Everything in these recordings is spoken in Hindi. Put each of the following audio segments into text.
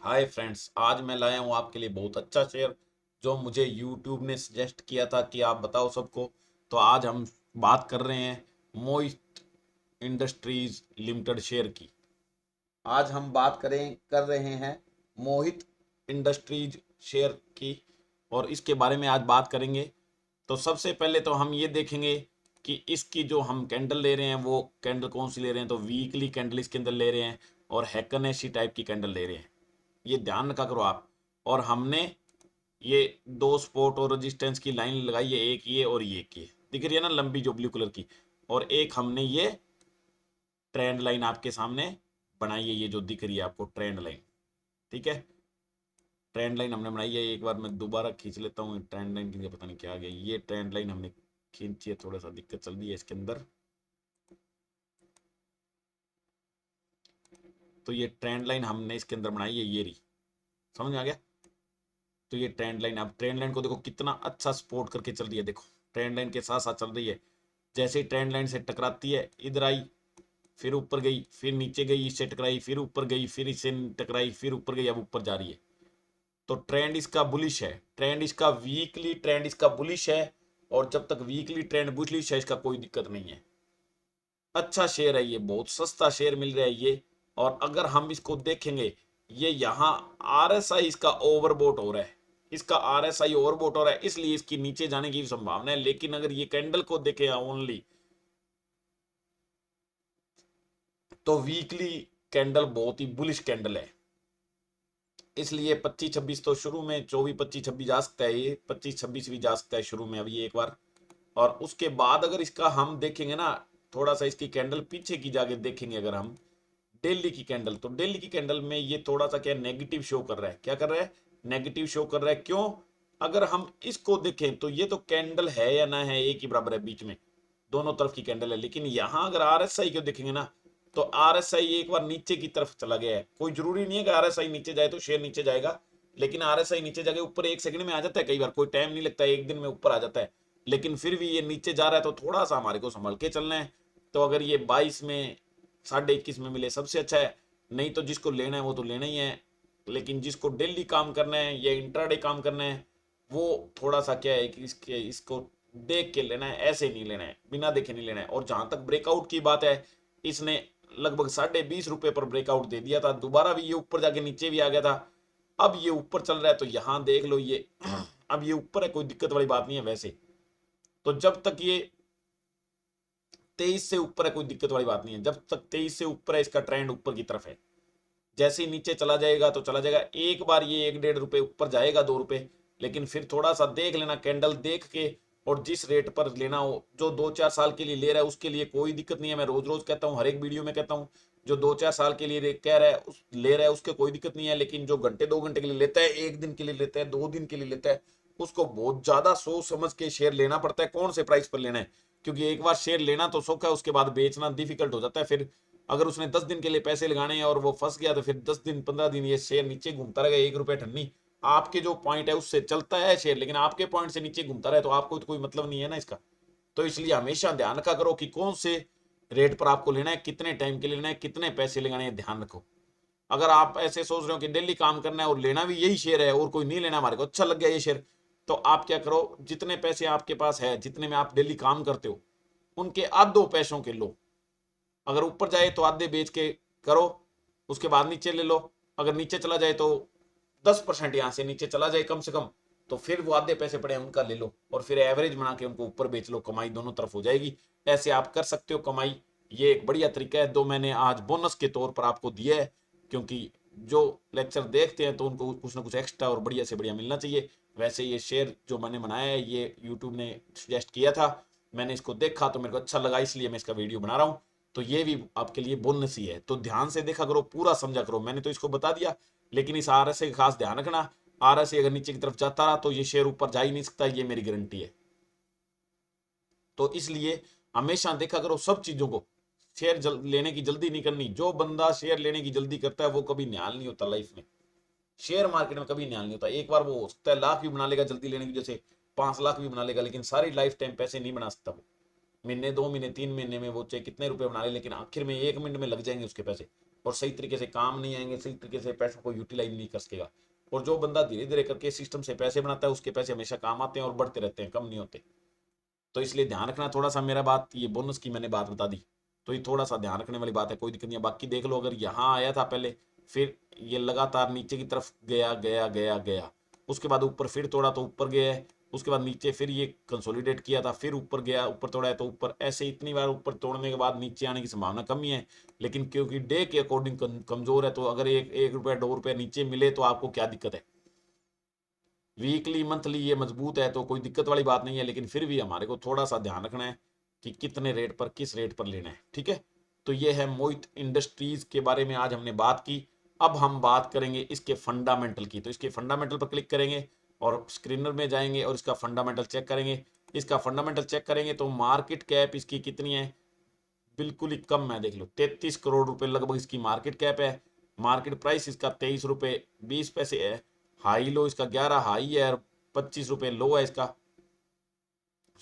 हाय फ्रेंड्स, आज मैं लाया हूँ आपके लिए बहुत अच्छा शेयर जो मुझे यूट्यूब ने सजेस्ट किया था कि आप बताओ सबको। तो आज हम बात कर रहे हैं मोहित इंडस्ट्रीज लिमिटेड शेयर की। आज हम बात कर रहे हैं मोहित इंडस्ट्रीज शेयर की और इसके बारे में आज बात करेंगे। तो सबसे पहले तो हम ये देखेंगे कि इसकी जो हम कैंडल ले रहे हैं वो कैंडल कौन सी ले रहे हैं। तो वीकली कैंडल इसके अंदर ले रहे हैं और हैकनेसी टाइप की कैंडल ले रहे हैं, ये ध्यान रखा करो आप। और हमने ये दो सपोर्ट और रेजिस्टेंस की लाइन लगाई है, एक ये और ये की दिख रही है ना, लंबी जो ब्लू कलर की। और एक हमने ये ट्रेंड लाइन आपके सामने बनाई है, ये जो दिख रही है आपको ट्रेंड लाइन। ठीक है, ट्रेंड लाइन हमने बनाई है। एक बार मैं दोबारा खींच लेता हूँ ट्रेंड लाइन की, पता नहीं क्या आ गया। ये ट्रेंड लाइन हमने खींची है, थोड़ा सा दिक्कत चल रही है इसके अंदर। तो ये ट्रेंड लाइन हमने इसके अंदर बनाई है, ये रही, समझ में आ गया। तो ये ट्रेंड लाइन, अब ट्रेंड लाइन को देखो कितना अच्छा सपोर्ट करके चल रही है। देखो ट्रेंड लाइन के साथ साथ चल रही है। जैसे ही ट्रेंड लाइन से टकराती है, इधर आई, फिर ऊपर गई, फिर नीचे गई, इससे टकराई, फिर ऊपर गई, फिर इससे टकराई, फिर ऊपर गई, अब ऊपर जा रही है। तो ट्रेंड इसका बुलिश है, ट्रेंड इसका वीकली ट्रेंड इसका बुलिश है। और जब तक वीकली ट्रेंड बुलिश है, इसका कोई दिक्कत नहीं है। अच्छा शेयर है ये, बहुत सस्ता शेयर मिल रहा है ये। और अगर हम इसको देखेंगे, ये यहाँ आरएसआई इसका ओवरबोट हो रहा है, इसका आरएसआई ओवरबोट हो रहा है, इसलिए इसकी नीचे जाने की संभावना है। लेकिन अगर ये कैंडल को देखें ओनली, तो वीकली कैंडल बहुत ही बुलिश कैंडल है। इसलिए 25-26 तो शुरू में, 24-25-26 जा सकता है, ये 25-26 भी जा सकता है शुरू में अभी एक बार। और उसके बाद अगर इसका हम देखेंगे ना, थोड़ा सा इसकी कैंडल पीछे की जाके देखेंगे अगर हम डेली की कैंडल, तो डेली की कैंडल में ये थोड़ा सा क्या नेगेटिव शो कर रहा है। क्या कर रहा है? नेगेटिव शो कर रहा है। क्यों? अगर हम इसको देखें तो ये तो कैंडल है या ना है, एक ही बराबर है बीच में, दोनों तरफ की कैंडल है। लेकिन यहां अगर आरएसआई को देखेंगे ना, तो आरएसआई एक बार नीचे की तरफ चला गया है। कोई जरूरी नहीं है कि आरएसआई नीचे जाए तो शेयर नीचे जाएगा, लेकिन आरएसआई नीचे जाके ऊपर एक सेकंड में आ जाता है, कई बार कोई टाइम नहीं लगता, एक दिन में ऊपर आ जाता है। लेकिन फिर भी ये नीचे जा रहा है, तो थोड़ा सा हमारे को संभल के चलना है। तो अगर ये 22 में, 21.5 में मिले सबसे अच्छा है। नहीं तो जिसको लेना है वो तो लेना ही है। लेकिन जिसको डेली काम करना है या इंट्राडे काम करना है, वो थोड़ा सा क्या है कि इसको देख के लेना है, ऐसे नहीं लेना है, बिना देखे नहीं लेना है। और जहां तक ब्रेकआउट की बात है, इसने लगभग 20.5 रुपए पर ब्रेकआउट दे दिया था, दोबारा भी ये ऊपर जाके नीचे भी आ गया था। अब ये ऊपर चल रहा है, तो यहां देख लो ये अब ये ऊपर है, कोई दिक्कत वाली बात नहीं है वैसे। तो जब तक ये 23 से ऊपर है, कोई दिक्कत वाली बात नहीं है। जब तक 23 से ऊपर है, इसका ट्रेंड ऊपर की तरफ है। जैसे ही नीचे चला जाएगा तो चला जाएगा, एक बार ये 1-1.5 रुपए ऊपर जाएगा, 2 रुपए। लेकिन फिर थोड़ा सा देख लेना, कैंडल देख के। और जिस रेट पर लेना हो, जो 2-4 साल के लिए ले रहा है उसके लिए कोई दिक्कत नहीं है। मैं रोज रोज कहता हूँ, हर एक वीडियो में कहता हूँ, जो 2-4 साल के लिए कह रहा है ले रहा है उसके कोई दिक्कत नहीं है। लेकिन जो घंटे 2 घंटे के लिए लेता है, एक दिन के लिए लेता है, 2 दिन के लिए लेता है, उसको बहुत ज्यादा सोच समझ के शेयर लेना पड़ता है, कौन से प्राइस पर लेना है। क्योंकि एक बार शेयर लेना तो सौखा है, उसके बाद बेचना डिफिकल्ट हो जाता है। फिर अगर उसने 10 दिन के लिए पैसे लगाने हैं और वो फंस गया, तो फिर 10 दिन 15 दिन ये शेयर नीचे घूमता रहेगा, 1 रुपए ठन्नी। आपके जो पॉइंट है उससे चलता है शेयर, लेकिन आपके पॉइंट से नीचे घूमता रहे तो आपको तो कोई मतलब नहीं है ना इसका। तो इसलिए हमेशा ध्यान रखा करो कि कौन से रेट पर आपको लेना है, कितने टाइम के लिए लेना है, कितने पैसे लगाने हैं, ध्यान रखो। अगर आप ऐसे सोच रहे हो कि डेली काम करना है और लेना भी यही शेयर है और कोई नहीं लेना, हमारे को अच्छा लग गया ये शेयर, तो आप क्या करो, जितने पैसे आपके पास है, जितने में आप डेली काम करते हो, उनके आधो पैसों के लो। अगर ऊपर जाए तो आधे बेच के करो, उसके बाद नीचे ले लो। अगर नीचे चला जाए तो 10% यहां से नीचे चला जाए कम से कम, तो फिर वो आधे पैसे पड़े हैं उनका ले लो, और फिर एवरेज बना के उनको ऊपर बेच लो, कमाई दोनों तरफ हो जाएगी। ऐसे आप कर सकते हो कमाई। ये एक बढ़िया तरीका है, दो मैंने आज बोनस के तौर पर आपको दिया है। क्योंकि जो लेक्चर देखते हैं तो उनको कुछ ना कुछ एक्स्ट्रा और बढ़िया से बढ़िया मिलना चाहिए। वैसे ये शेयर जो मैंने बनाया है, ये यूट्यूब ने सजेस्ट किया था, मैंने इसको देखा तो मेरे को अच्छा लगा, इसलिए मैं इसका वीडियो बना रहा हूँ। तो ये भी आपके लिए बोनस ही है, तो ध्यान से देखा करो, पूरा समझा करो। मैंने तो इसको बता दिया, लेकिन इस आरएसए का खास ध्यान रखना। आरएसए अगर नीचे की तरफ जाता रहा तो ये शेयर ऊपर जा ही नहीं सकता, ये मेरी गारंटी है। तो इसलिए हमेशा देखा करो सब चीजों को। शेयर लेने की जल्दी नहीं करनी। जो बंदा शेयर लेने की जल्दी करता है वो कभी निहाल नहीं होता लाइफ में। शेयर मार्केट में कभी निहाल नहीं होता। एक बार वो हो सकता है लाख भी बना लेगा जल्दी लेने की वजह से, 5 लाख भी बना लेगा, लेकिन सारी लाइफ टाइम पैसे नहीं बना सकता वो। महीने 2 महीने 3 महीने में वो चाहे कितने रुपए बना ले, लेकिन आखिर में 1 मिनट में लग जाएंगे उसके पैसे। और सही तरीके से काम नहीं आएंगे, सही तरीके से पैसों को यूटिलाइज नहीं कर सकेगा। और जो बंदा धीरे धीरे करके सिस्टम से पैसे बनाता है उसके पैसे हमेशा काम आते हैं और बढ़ते रहते हैं, कम नहीं होते। तो इसलिए ध्यान रखना थोड़ा सा। मेरा बात ये बोनस की मैंने बात बता दी, तो ये थोड़ा सा ध्यान रखने वाली बात है, कोई दिक्कत नहीं है। बाकी देख लो, अगर यहाँ आया था पहले, फिर ये लगातार नीचे की तरफ गया गया गया गया, उसके बाद ऊपर फिर तोड़ा तो ऊपर गया है, उसके बाद नीचे फिर ये कंसोलिडेट किया था, फिर ऊपर गया, ऊपर तोड़ा है तो ऊपर, ऐसे इतनी बार ऊपर तोड़ने के बाद नीचे आने की संभावना कम ही है। लेकिन क्योंकि डे के अकॉर्डिंग कमजोर है, तो अगर एक रुपया 2 रुपया नीचे मिले तो आपको क्या दिक्कत है। वीकली मंथली ये मजबूत है तो कोई दिक्कत वाली बात नहीं है, लेकिन फिर भी हमारे को थोड़ा सा ध्यान रखना है कि कितने रेट पर, किस रेट पर लेना है, ठीक है। तो ये है मोहित इंडस्ट्रीज के बारे में आज हमने बात की। अब हम बात करेंगे इसके फंडामेंटल की। तो इसके फंडामेंटल पर क्लिक करेंगे और स्क्रीनर में जाएंगे और इसका फंडामेंटल चेक करेंगे। इसका फंडामेंटल चेक करेंगे तो मार्केट कैप इसकी कितनी है, बिल्कुल ही कम है, देख लो 33 करोड़ रुपए लगभग इसकी मार्केट कैप है। मार्केट प्राइस इसका 23 रुपए 20 पैसे है। हाई लो इसका 11 हाई है और 25 रुपए लो है इसका,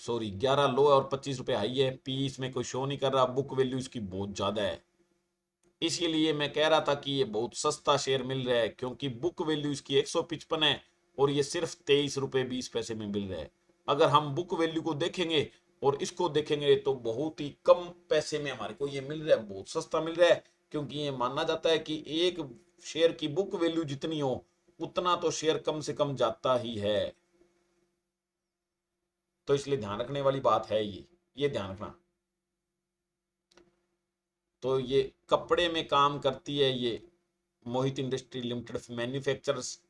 सॉरी 11 लो है और 25 रुपए हाई है। पी इसमें कोई शो नहीं कर रहा। बुक वैल्यू इसकी बहुत ज्यादा है, इसीलिए मैं कह रहा था कि ये बहुत सस्ता शेयर मिल रहा है, क्योंकि बुक वैल्यू इसकी 155 है और ये सिर्फ 23 रुपए 20 पैसे में मिल रहा है। अगर हम बुक वैल्यू को देखेंगे और इसको देखेंगे तो बहुत ही कम पैसे में हमारे को ये मिल रहा है, बहुत सस्ता मिल रहा है। क्योंकि ये माना जाता है कि एक शेयर की बुक वैल्यू जितनी हो उतना तो शेयर कम से कम जाता ही है। तो इसलिए ध्यान रखने वाली बात है ये ध्यान रखना। तो ये कपड़े में काम करती है ये Mohit industry limited, manufacturers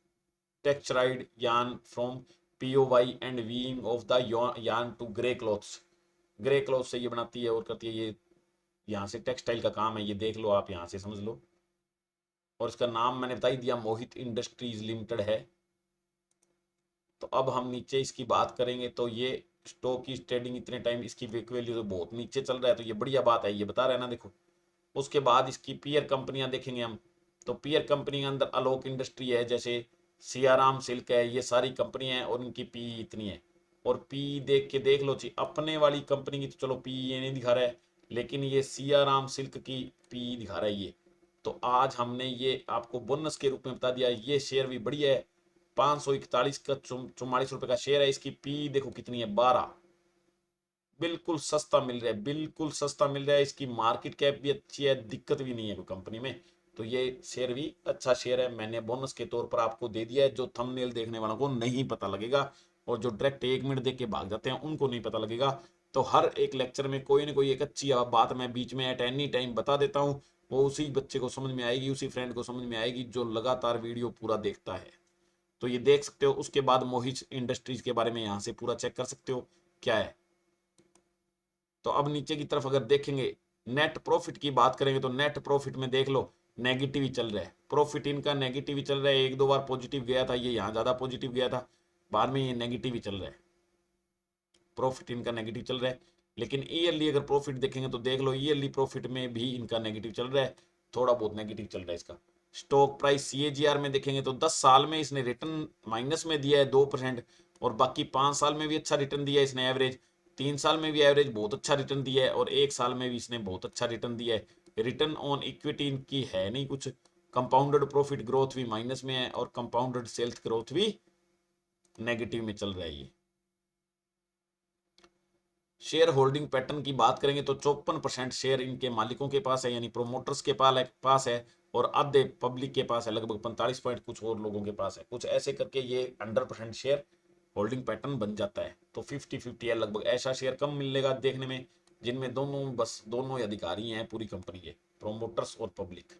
textile yarn from POY and weaving of the yarn to grey cloths. Grey cloth से ये बनाती है और करती है ये, यहाँ से टेक्सटाइल का काम है, ये देख लो आप, यहाँ से समझ लो। और इसका नाम मैंने बता ही दिया, मोहित इंडस्ट्रीज लिमिटेड है। तो अब हम नीचे इसकी बात करेंगे तो ये स्टॉक की ट्रेडिंग इतने टाइम, इसकी बुक वैल्यू तो बहुत नीचे चल रहा है, तो ये बढ़िया बात है, ये बता रहे हैं ना, देखो। उसके बाद इसकी पीयर कंपनियां देखेंगे हम, तो पीयर कंपनी के अंदर आलोक इंडस्ट्री है, जैसे सियाराम सिल्क है, ये सारी कंपनियां हैं और इनकी पी इतनी है। और पी देख के देख लो जी, अपने वाली कंपनी की तो चलो पी ये नहीं दिखा रहा है, लेकिन ये सियाराम सिल्क की पी दिखा रहा है ये। तो आज हमने ये आपको बोनस के रूप में बता दिया, ये शेयर भी बढ़िया है। 541 का 44 रुपए का शेयर है, इसकी पी देखो कितनी है, 12। बिल्कुल सस्ता मिल रहा है, बिल्कुल सस्ता मिल रहा है। इसकी मार्केट कैप भी अच्छी है, दिक्कत भी नहीं है कोई कंपनी में। तो ये शेयर भी अच्छा शेयर है, मैंने बोनस के तौर पर आपको दे दिया है, जो थंबनेल देखने वालों को नहीं पता लगेगा और जो डायरेक्ट 1 मिनट देख के भाग जाते हैं उनको नहीं पता लगेगा। तो हर एक लेक्चर में कोई ना कोई एक अच्छी बात मैं बीच में एट एनी टाइम बता देता हूँ, वो उसी बच्चे को समझ में आएगी, उसी फ्रेंड को समझ में आएगी जो लगातार वीडियो पूरा देखता है। तो ये देख सकते हो। उसके बाद मोहित इंडस्ट्रीज के बारे में यहाँ से पूरा चेक कर सकते हो क्या है। तो अब नीचे की तरफ अगर देखेंगे, नेट प्रॉफिट की बात करेंगे तो नेट प्रॉफिट में देख लो नेगेटिव ही चल रहा है, प्रॉफिट इनका नेगेटिव ही चल रहा है। 1-2 बार पॉजिटिव गया था, ये यहाँ ज्यादा पॉजिटिव गया था, बाद में ये नेगेटिव ही चल रहा है, प्रॉफिट इनका नेगेटिव चल रहा है। लेकिन ईयरली अगर प्रॉफिट देखेंगे तो देख लो, ईयरली प्रॉफिट में भी इनका नेगेटिव चल रहा है, थोड़ा बहुत नेगेटिव चल रहा है इसका। स्टॉक प्राइस CAGR में देखेंगे तो 10 साल में इसने रिटर्न माइनस में दिया है 2%, और बाकी 5 साल में भी अच्छा रिटर्न दिया है इसने एवरेज, 3 साल में भी एवरेज बहुत अच्छा रिटर्न दिया है, और 1 साल में भी इसने बहुत अच्छा रिटर्न दिया है। रिटर्न ऑन इक्विटी इनकी है नहीं कुछ। कंपाउंडेड प्रॉफिट ग्रोथ भी माइनस में है और कंपाउंडेड सेल्स ग्रोथ भी नेगेटिव में चल रहा है ये। शेयर होल्डिंग पैटर्न की बात करेंगे तो 54% शेयर इनके मालिकों के पास है, यानी प्रोमोटर्स के पास है, और आधे पब्लिक के पास है, लगभग 45 पॉइंट कुछ और लोगों के पास है, कुछ ऐसे करके ये 100% शेयर होल्डिंग पैटर्न बन जाता है। तो 50-50 है लगभग। ऐसा शेयर कम मिलेगा देखने में जिनमें दोनों ही अधिकारी हैं पूरी कंपनी के, प्रोमोटर्स और पब्लिक।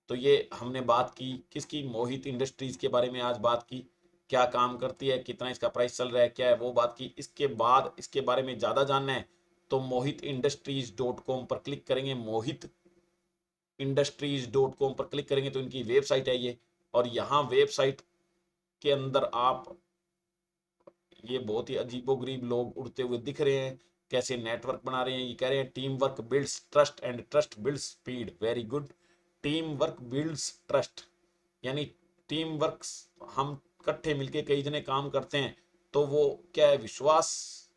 तो ये हमने बात की किसकी, मोहित इंडस्ट्रीज के बारे में आज बात की, क्या काम करती है, कितना इसका प्राइस चल रहा है, क्या है वो बात की। इसके बाद इसके बारे में ज्यादा जानना है तो mohitindustries.com पर क्लिक करेंगे, mohitindustries.com पर क्लिक करेंगे तो इनकी वेबसाइट है ये। और यहाँ वेबसाइट के अंदर आप, ये बहुत ही अजीबोगरीब लोग उड़ते हुए दिख रहे हैं, कैसे नेटवर्क बना रहे हैं। ये कह रहे हैं team work builds trust and trust builds speed, very good. Team work builds trust, यानी टीम वर्क, हम इकट्ठे मिलके कई जने काम करते हैं तो वो क्या है, विश्वास,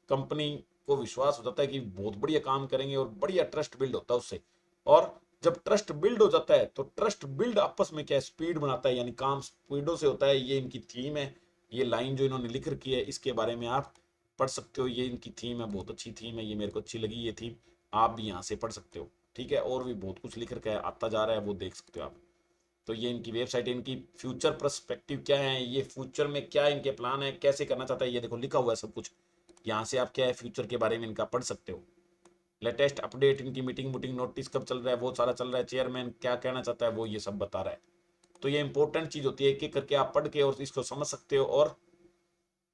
कंपनी को विश्वास हो जाता है कि बहुत बढ़िया काम करेंगे और बढ़िया ट्रस्ट बिल्ड होता है उससे। और जब ट्रस्ट बिल्ड हो जाता है तो ट्रस्ट बिल्ड आपस में क्या स्पीड बनाता है, यानी काम स्पीडों से होता है। ये इनकी थीम है, ये लाइन जो इन्होंने लिख रखी है इसके बारे में आप पढ़ सकते हो। ये इनकी थीम है, बहुत अच्छी थीम है, ये मेरे को अच्छी लगी ये थीम। आप भी यहाँ से पढ़ सकते हो, ठीक है। और भी बहुत कुछ लिख रखा है, आता जा रहा है, वो देख सकते हो आप। तो ये इनकी वेबसाइट है। इनकी फ्यूचर पर्सपेक्टिव क्या है, ये फ्यूचर में क्या इनके प्लान है, कैसे करना चाहता है, ये देखो लिखा हुआ है सब कुछ। यहाँ से आप क्या है फ्यूचर के बारे में इनका पढ़ सकते हो। लेटेस्ट अपडेट, इनकी मीटिंग मुटिंग नोटिस कब चल रहा है वो सारा चल रहा है, चेयरमैन क्या कहना चाहता है वो ये सब बता रहा है। तो ये इंपॉर्टेंट चीज होती है, एक एक करके आप पढ़ के और इसको समझ सकते हो और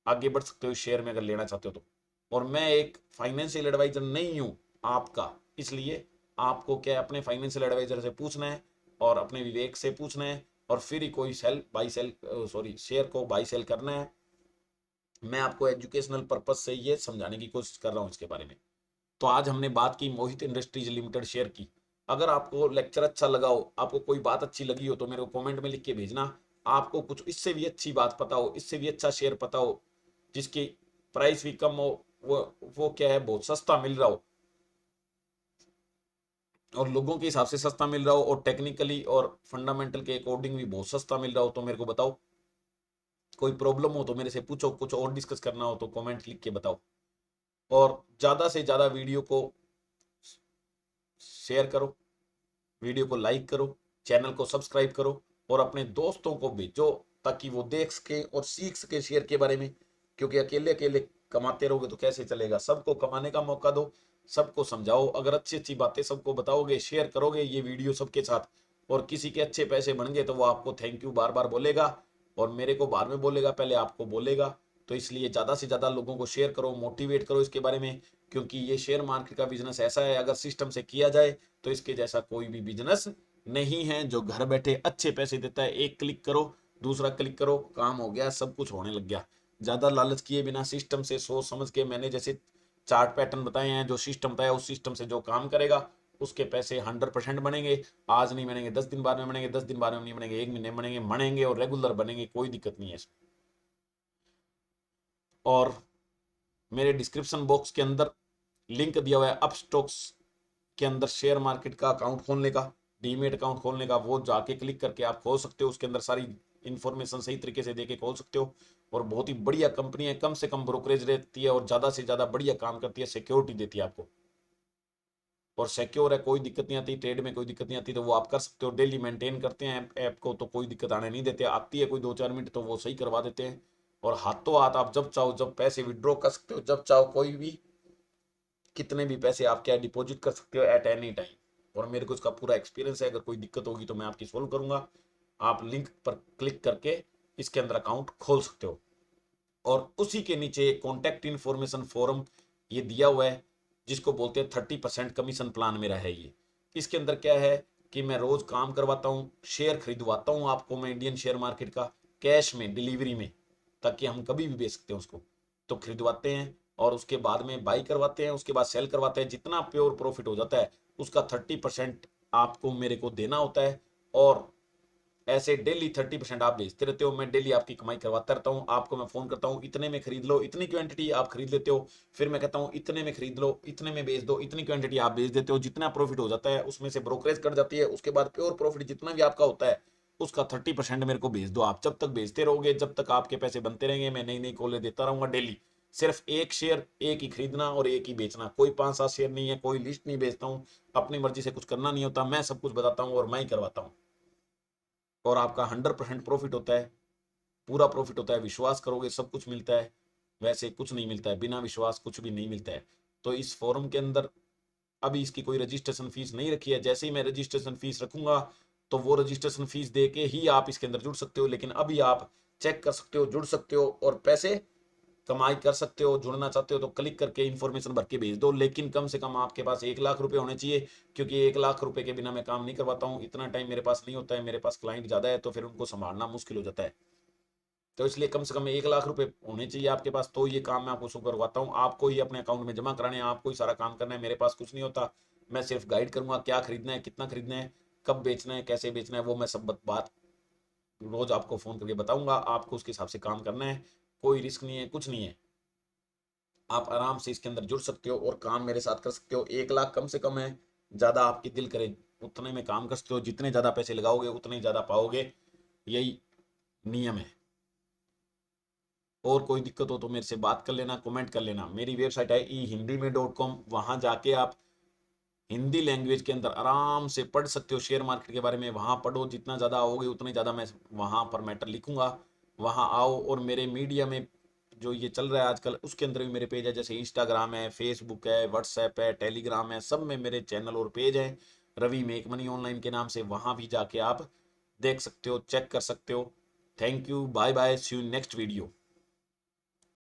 आगे बढ़ सकते हो शेयर में अगर लेना चाहते हो तो। और मैं एक फाइनेंशियल एडवाइजर नहीं हूं आपका, इसलिए आपको क्या है अपने फाइनेंशियल एडवाइजर से पूछना है और अपने विवेक से पूछना है, और फिर ही कोई sell buy sell sorry share को बाई सेल करना है। मैं आपको एजुकेशनल पर्पज से ये समझाने की कोशिश कर रहा हूँ इसके बारे में। तो आज हमने बात की मोहित इंडस्ट्रीज लिमिटेड शेयर की। अगर आपको लेक्चर अच्छा लगा हो, आपको कोई बात अच्छी लगी हो, तो मेरे को कमेंट में लिख के भेजना। आपको कुछ इससे भी अच्छी बात पता हो, इससे भी अच्छा शेयर पता हो, जिसकी प्राइस भी कम हो, वो क्या है बहुत सस्ता मिल रहा हो, और लोगों के हिसाब से सस्ता मिल रहा हो, और टेक्निकली और फंडामेंटल के अकॉर्डिंग भी बहुत सस्ता मिल रहा हो, तो मेरे को बताओ। कोई प्रॉब्लम हो तो मेरे से पूछो, कुछ और डिस्कस करना हो तो कमेंट लिख के बताओ। और ज्यादा से ज्यादा वीडियो को शेयर करो, वीडियो को लाइक करो, चैनल को सब्सक्राइब करो, और अपने दोस्तों को भेजो ताकि वो देख सके और सीख सके शेयर के बारे में। क्योंकि अकेले अकेले कमाते रहोगे तो कैसे चलेगा, सबको कमाने का मौका दो, सबको समझाओ। अगर अच्छी अच्छी बातें सबको बताओगे, शेयर करोगे ये वीडियो सबके साथ, और किसी के अच्छे पैसे बन गए तो वो आपको थैंक यू बार बार बोलेगा, और मेरे को बाद में बोलेगा, पहले आपको बोलेगा। तो इसलिए ज़्यादा से ज़्यादा लोगों को शेयर करो, मोटिवेट करो इसके बारे में। क्योंकि ये शेयर मार्केट का बिजनेस ऐसा है, अगर सिस्टम से किया जाए तो इसके जैसा कोई भी बिजनेस नहीं है जो घर बैठे अच्छे पैसे देता है। एक क्लिक करो, दूसरा क्लिक करो, काम हो गया, सब कुछ होने लग गया। ज्यादा लालच किए बिना सिस्टम से सोच समझ के, मैंने जैसे चार्ट पैटर्न बताए हैं, जो सिस्टम बताया उस सिस्टम से जो काम करेगा उसके पैसे 100% बनेंगे। आज नहीं बनेंगे 10 दिन बाद में बनेंगे, 10 दिन बाद में नहीं बनेंगे, 1 महीने में बनेंगे, बनेंगे और रेगुलर बनेंगे, कोई दिक्कत नहीं है इसमें। और मेरे डिस्क्रिप्शन बॉक्स के अंदर लिंक दिया हुआ है अपस्टॉक्स के अंदर शेयर मार्केट का अकाउंट खोलने का, डीमेट अकाउंट खोलने का। वो जाके क्लिक करके आप खोल सकते हो, उसके अंदर सारी इंफॉर्मेशन सही तरीके से देके खोल सकते हो। और बहुत ही बढ़िया कंपनी है, कम से कम ब्रोकरेज रहती है और ज्यादा से ज्यादा बढ़िया काम करती है, सिक्योरिटी देती है आपको, और सिक्योर है, कोई दिक्कत नहीं आती, ट्रेड में कोई दिक्कत नहीं आती। तो वो आप कर सकते हो, डेली मेंटेन करते हैं ऐप को, तो कोई दिक्कत आने नहीं देते। आती है कोई 2-4 मिनट तो वो सही करवा देते हैं। और हाथों हाथ आप जब चाहो जब पैसे विड्रॉ कर सकते हो, जब चाहो कोई भी कितने भी पैसे आप क्या डिपॉजिट कर सकते हो एट एनी टाइम। और मेरे को इसका पूरा एक्सपीरियंस है, अगर कोई दिक्कत होगी तो मैं आपकी सोल्व करूंगा। आप लिंक पर क्लिक करके इसके अंदर अकाउंट खोल सकते हो। और उसी के नीचे कॉन्टैक्ट इन्फॉर्मेशन फॉरम ये दिया हुआ है, जिसको बोलते हैं 30% कमीशन प्लान मेरा है ये। इसके अंदर क्या है कि मैं रोज काम करवाता हूँ, शेयर खरीदवाता हूँ आपको मैं इंडियन शेयर मार्केट का, कैश में डिलीवरी में, ताकि हम कभी भी बेच सकते हैं उसको। तो खरीदवाते हैं और उसके बाद में बाई करवाते हैं, उसके बाद सेल करवाते हैं। जितना प्योर प्रॉफिट हो जाता है उसका 30% आपको मेरे को देना होता है। और ऐसे डेली 30% आप बेचते रहते हो, मैं डेली आपकी कमाई करवाता रहता हूँ। आपको मैं फोन करता हूँ, इतने में खरीद लो, इतनी क्वांटिटी आप खरीद लेते हो। फिर मैं कहता हूँ इतने में खरीद लो, इतने में बेच दो, इतनी क्वांटिटी आप बेच देते हो। जितना प्रॉफिट हो जाता है उसमें से ब्रोकरेज कट जाती है, उसके बाद प्योर प्रॉफिट जितना भी आपका होता है उसका 30% मेरे को भेज दो। आप जब तक बेचते रहोगे, जब तक आपके पैसे बनते रहेंगे, मैं नई नई कॉलें देता रहूंगा डेली। सिर्फ एक शेयर एक ही खरीदना और एक ही बेचना, कोई 5-7 शेयर नहीं है, कोई लिस्ट नहीं बेचता हूँ। अपनी मर्जी से कुछ करना नहीं होता, मैं सब कुछ बताता हूँ और मैं ही करवाता हूँ। और आपका 100% प्रॉफिट होता है, पूरा प्रॉफिट होता है। विश्वास करोगे सब कुछ मिलता है, वैसे कुछ नहीं मिलता है, बिना विश्वास कुछ भी नहीं मिलता है। तो इस फोरम के अंदर अभी इसकी कोई रजिस्ट्रेशन फीस नहीं रखी है, जैसे ही मैं रजिस्ट्रेशन फीस रखूंगा तो वो रजिस्ट्रेशन फीस दे के ही आप इसके अंदर जुड़ सकते हो। लेकिन अभी आप चेक कर सकते हो, जुड़ सकते हो और पैसे कमाई कर सकते हो। जुड़ना चाहते हो तो क्लिक करके इन्फॉर्मेशन भर के भेज दो, लेकिन कम से कम आपके पास 1 लाख रुपए होने चाहिए। क्योंकि 1 लाख रुपए के बिना मैं काम नहीं करवाता हूँ, इतना टाइम मेरे पास नहीं होता है, मेरे पास क्लाइंट ज्यादा है तो फिर उनको संभालना मुश्किल हो जाता है। तो इसलिए कम से कम 1 लाख रुपए होने चाहिए आपके पास, तो ये काम मैं आपको शुरू करवाता हूँ। आपको ही अपने अकाउंट में जमा कराने हैं, आपको ही सारा काम करना है, मेरे पास कुछ नहीं होता। मैं सिर्फ गाइड करूंगा, क्या खरीदना है, कितना खरीदना है, कब बेचना है, कैसे बेचना है, वो मैं सब बात रोज आपको फोन करके बताऊंगा। आपको उसके हिसाब से काम करना है, कोई रिस्क नहीं है, कुछ नहीं है। आप आराम से इसके अंदर जुड़ सकते हो और काम मेरे साथ कर सकते हो। 1 लाख कम से कम है, ज्यादा आपकी दिल करे उतने में काम कर सकते हो, जितने ज़्यादा पैसे लगाओगे उतने ही ज़्यादा पाओगे, यही नियम है। और कोई दिक्कत हो तो मेरे से बात कर लेना, कमेंट कर लेना। मेरी वेबसाइट है ehindimein.com, वहाँ जाके आप हिंदी लैंग्वेज के अंदर आराम से पढ़ सकते हो शेयर मार्केट के बारे में। वहाँ पढ़ो, जितना ज़्यादा आओगे उतने ज़्यादा मैं वहाँ पर मैटर लिखूंगा। वहाँ आओ, और मेरे मीडिया में जो ये चल रहा है आजकल उसके अंदर भी मेरे पेज है, जैसे इंस्टाग्राम है, फेसबुक है, व्हाट्सएप है, टेलीग्राम है, सब में मेरे चैनल और पेज है रवि मेक मनी ऑनलाइन के नाम से। वहाँ भी जाके आप देख सकते हो, चेक कर सकते हो। Thank you, bye bye, see you next video.